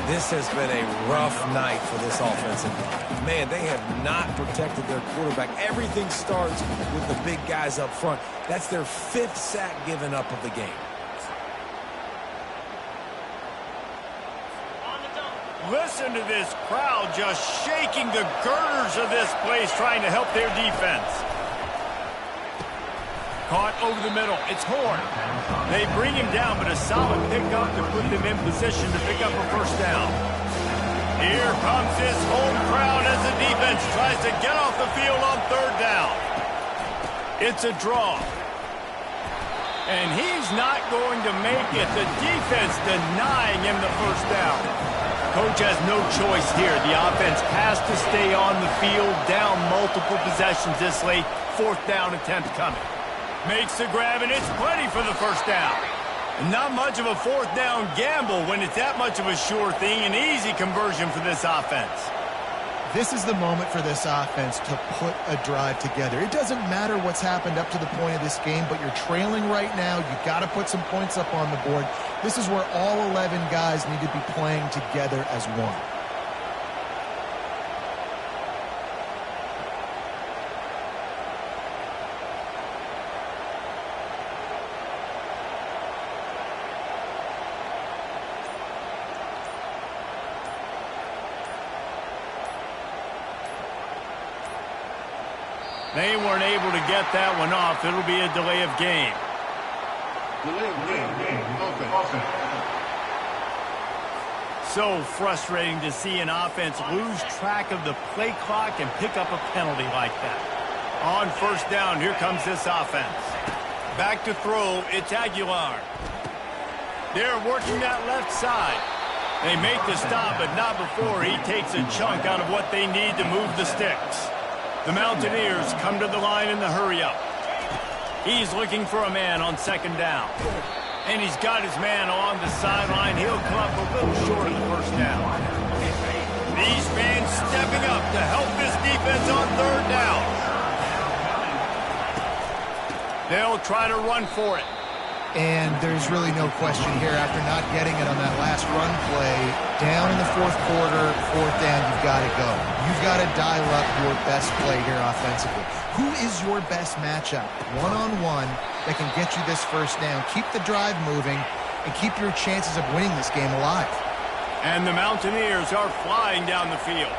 This has been a rough night for this offensive line. Man, they have not protected their quarterback. Everything starts with the big guys up front. That's their 5th sack given up of the game. Listen to this crowd just shaking the girders of this place trying to help their defense. Caught over the middle. It's Horn. They bring him down, but a solid pickup to put them in position to pick up a first down. Here comes this home crowd as the defense tries to get off the field on third down. It's a draw. And he's not going to make it. The defense denying him the first down. Coach has no choice here. The offense has to stay on the field, down multiple possessions this late. 4th down attempt coming. Makes the grab, and it's plenty for the first down. Not much of a 4th down gamble when it's that much of a sure thing. An easy conversion for this offense. This is the moment for this offense to put a drive together. It doesn't matter what's happened up to the point of this game, but you're trailing right now. You've got to put some points up on the board. This is where all 11 guys need to be playing together as one. They weren't able to get that one off. It'll be a delay of game. Delay of game. Offense. So frustrating to see an offense lose track of the play clock and pick up a penalty like that. On first down, here comes this offense. Back to throw, it's Aguilar. They're working that left side. They make the stop, but not before he takes a chunk out of what they need to move the sticks. The Mountaineers come to the line in the hurry-up. He's looking for a man on second down. And he's got his man on the sideline. He'll come up a little short of the first down. These fans stepping up to help this defense on third down. They'll try to run for it. And there's really no question here after not getting it on that last run play. Down in the 4th quarter, 4th down, you've got to go. You've got to dial up your best play here offensively. Who is your best matchup? One-on-one that can get you this first down. Keep the drive moving and keep your chances of winning this game alive. And the Mountaineers are flying down the field.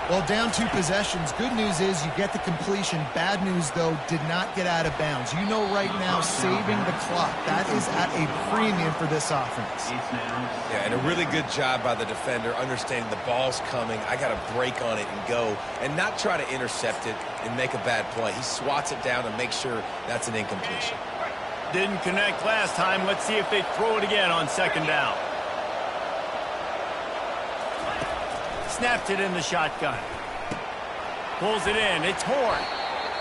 Well, down 2 possessions. Good news is you get the completion. Bad news, though, did not get out of bounds. You know right now, saving the clock. That is at a premium for this offense. Yeah, and a really good job by the defender, understanding the ball's coming. I got to break on it and go, and not try to intercept it and make a bad play. He swats it down and makes sure that's an incompletion. Didn't connect last time. Let's see if they throw it again on second down. Snaps it in the shotgun. Pulls it in. It's Horn.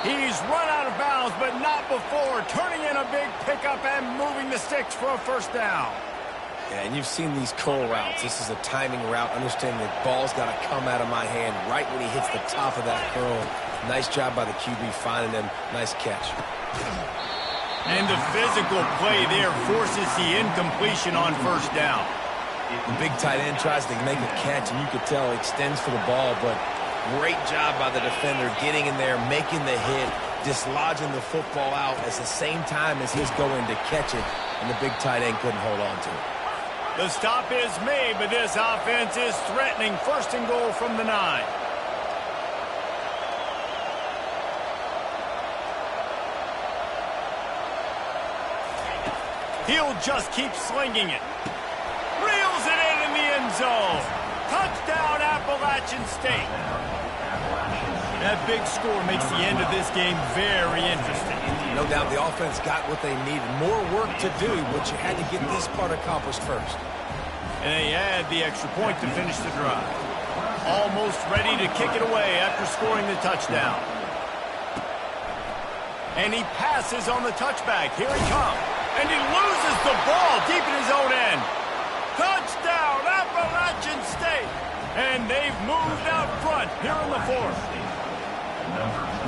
He's run out of bounds, but not before turning in a big pickup and moving the sticks for a first down. Yeah, and you've seen these curl routes. This is a timing route, understanding the ball's got to come out of my hand right when he hits the top of that curl. Nice job by the QB finding him. Nice catch. And the physical play there forces the incompletion on first down. The big tight end tries to make a catch, and you could tell he extends for the ball, but great job by the defender getting in there, making the hit, dislodging the football out at the same time as he's going to catch it, and the big tight end couldn't hold on to it. The stop is made, but this offense is threatening first and goal from the 9. He'll just keep slinging it. Reels it in the end zone. Touchdown, Appalachian State. That big score makes the end of this game very interesting. No doubt the offense got what they needed. More work to do, but you had to get this part accomplished first. And they add the extra point to finish the drive. Almost ready to kick it away after scoring the touchdown. And he passes on the touchback. Here he comes. And he loses the ball deep in his own end. Touchdown, Appalachian State. And they've moved out front here in the 4th.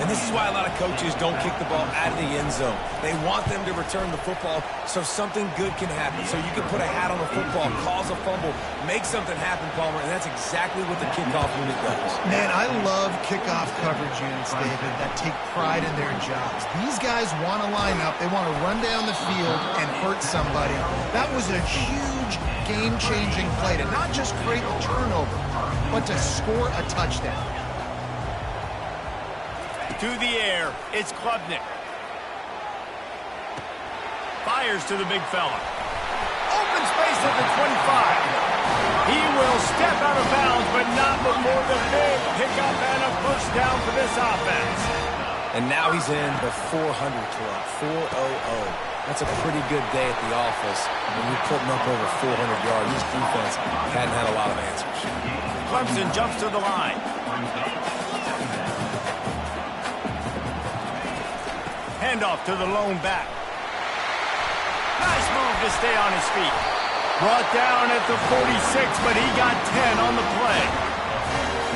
And this is why a lot of coaches don't kick the ball out of the end zone. They want them to return the football so something good can happen. So you can put a hat on the football, cause a fumble, make something happen, Palmer, and that's exactly what the kickoff unit does. Man, I love kickoff coverage units, David, that take pride in their jobs. These guys want to line up. They want to run down the field and hurt somebody. That was a huge game-changing play to not just create a turnover, but to score a touchdown. To the air, it's Klubnik. Fires to the big fella. Open space at the 25. He will step out of bounds, but not before the big pickup and a first down for this offense. And now he's in the 400 club, 400. That's a pretty good day at the office. When you're putting up over 400 yards, this defense hadn't had a lot of answers. Clemson jumps to the line. Handoff to the lone back. Nice move to stay on his feet. Brought down at the 46, but he got 10 on the play.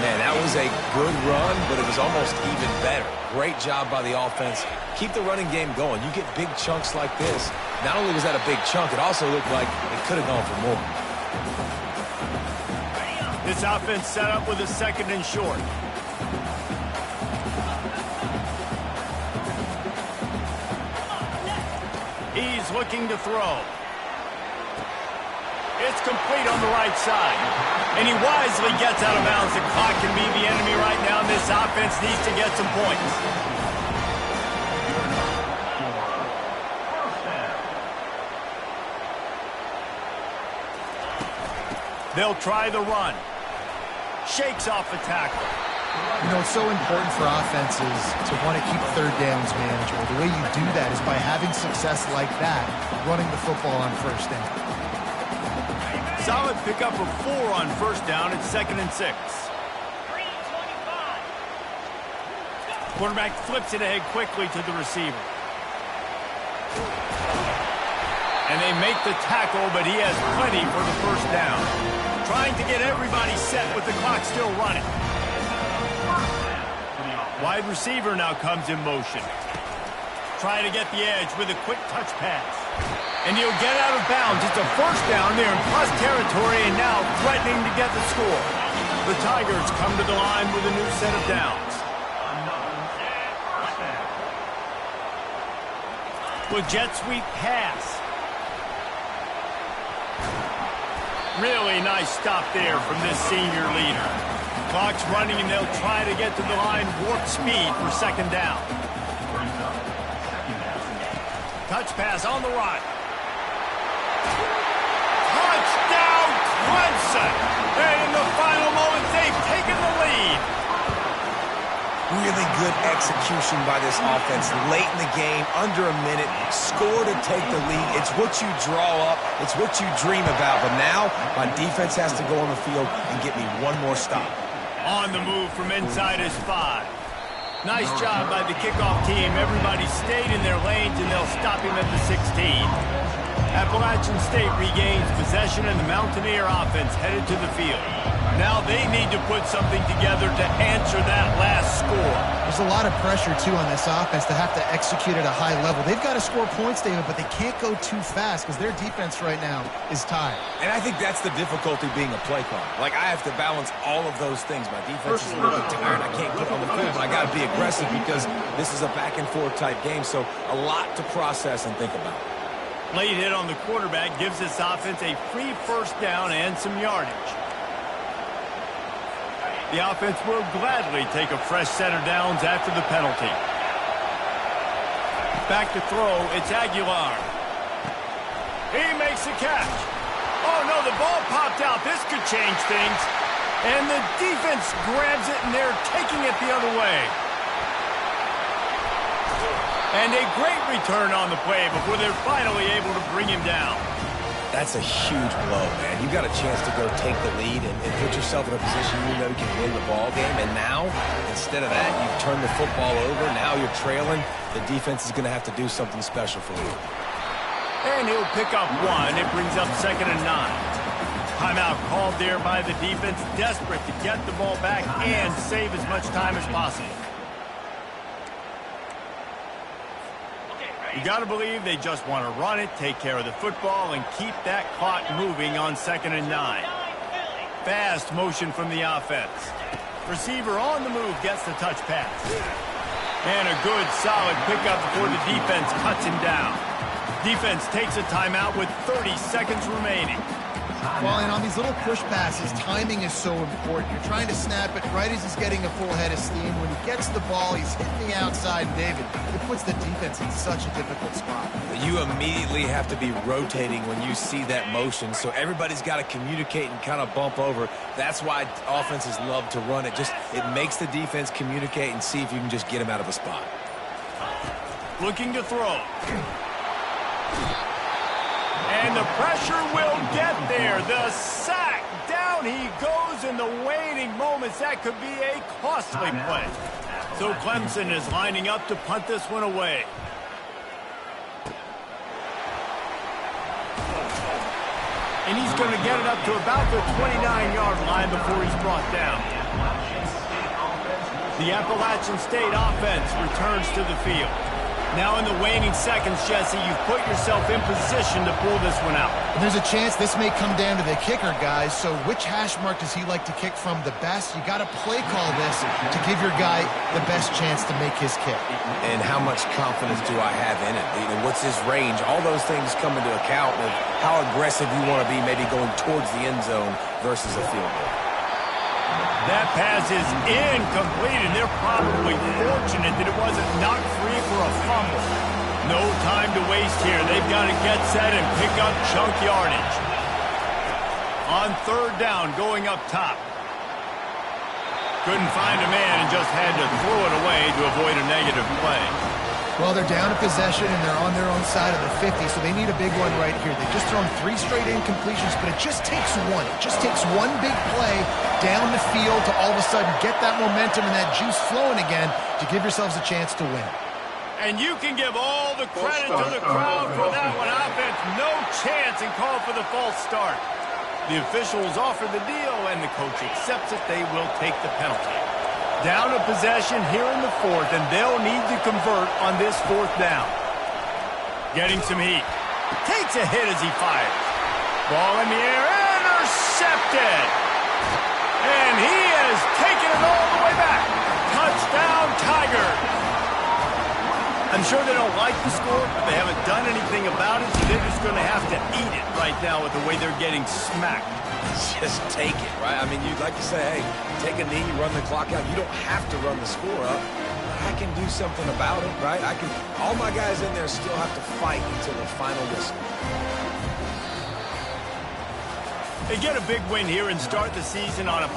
Man, that was a good run, but it was almost even better. Great job by the offense. Keep the running game going. You get big chunks like this. Not only was that a big chunk, it also looked like it could have gone for more. This offense set up with a 2nd and short. He's looking to throw. It's complete on the right side. And he wisely gets out of bounds. The clock can be the enemy right now, and this offense needs to get some points. They'll try the run. Shakes off the tackle. You know, it's so important for offenses to want to keep third downs manageable. The way you do that is by having success like that, running the football on first down. Solid pickup of 4 on first down. It's 2nd and 6. Quarterback flips it ahead quickly to the receiver. And they make the tackle, but he has plenty for the first down. Trying to get everybody set with the clock still running. Wide receiver now comes in motion. Trying to get the edge with a quick touch pass. And he'll get out of bounds. It's a first down there in plus territory, and now threatening to get the score. The Tigers come to the line with a new set of downs. With jet sweep pass. Really nice stop there from this senior leader. Clock's running, and they'll try to get to the line warp speed for 2nd down. Touch pass on the right. Touchdown, Clemson! And in the final moments, they've taken the lead. Really good execution by this offense late in the game, under a minute, score to take the lead. It's what you draw up. It's what you dream about. But now, my defense has to go on the field and get me one more stop. On the move from inside his 5. Nice job by the kickoff team. Everybody stayed in their lanes, and they'll stop him at the 16. Appalachian State regains possession and the Mountaineer offense headed to the field. Now they need to put something together to answer that last score. There's a lot of pressure, too, on this offense to have to execute at a high level. They've got to score points, David, but they can't go too fast because their defense right now is tired. And I think that's the difficulty being a play caller. Like, I have to balance all of those things. My defense is a little bit tired. I can't get on the field, but I got to be aggressive because this is a back-and-forth type game, so a lot to process and think about. Late hit on the quarterback gives this offense a free first down and some yardage. The offense will gladly take a fresh set of downs after the penalty. Back to throw, it's Aguilar. He makes the catch. Oh, no, the ball popped out. This could change things. And the defense grabs it, and they're taking it the other way. And a great return on the play before they're finally able to bring him down. That's a huge blow, man. You got a chance to go take the lead and put yourself in a position you know you can win the ball game. And now, instead of that, you've turned the football over. Now you're trailing. The defense is going to have to do something special for you. And he'll pick up one. It brings up 2nd and 9. Timeout called there by the defense, desperate to get the ball back and save as much time as possible. You got to believe they just want to run it, take care of the football, and keep that clock moving on 2nd and 9. Fast motion from the offense. Receiver on the move gets the touch pass. And a good, solid pickup before the defense cuts him down. Defense takes a timeout with 30 seconds remaining. Well, and on these little push passes, timing is so important. You're trying to snap it right as he's getting a full head of steam. When he gets the ball, he's hitting the outside, David. It puts the defense in such a difficult spot. You immediately have to be rotating when you see that motion, so everybody's got to communicate and kind of bump over. That's why offenses love to run it. It makes the defense communicate and see if you can just get him out of a spot. Looking to throw. And the pressure will get there. The sack. Down he goes in the waning moments. That could be a costly play. So Clemson is lining up to punt this one away. And he's going to get it up to about the 29-yard line before he's brought down. The Appalachian State offense returns to the field. Now in the waning seconds, Jesse, you've put yourself in position to pull this one out. And there's a chance this may come down to the kicker, guys. So which hash mark does he like to kick from the best? You got to play call this to give your guy the best chance to make his kick. And how much confidence do I have in it? What's his range? All those things come into account of how aggressive you want to be maybe going towards the end zone versus a field goal. That pass is incomplete, and they're probably fortunate that it wasn't knocked free for a fumble. No time to waste here. They've got to get set and pick up chunk yardage. On 3rd down, going up top. Couldn't find a man and just had to throw it away to avoid a negative play. Well, they're down in possession, and they're on their own side of the 50, so they need a big one right here. They've just thrown 3 straight incompletions, but it just takes one. It just takes one big play down the field to all of a sudden get that momentum and that juice flowing again to give yourselves a chance to win. And you can give all the credit to the crowd for that one. Offense, no chance, and call for the false start. The officials offer the deal, and the coach accepts it. They will take the penalty. Down to possession here in the 4th, and they'll need to convert on this 4th down. Getting some heat. Takes a hit as he fires. Ball in the air, intercepted. And he has taken it all the way back. Touchdown, Tigers. I'm sure they don't like the score, but they haven't done anything about it, so they're just going to have to eat it right now with the way they're getting smacked. Just take it, right? I mean, you'd like to say, hey, take a knee, run the clock out. You don't have to run the score up. I can do something about it, right? All my guys in there still have to fight until the final whistle. They get a big win here and start the season on a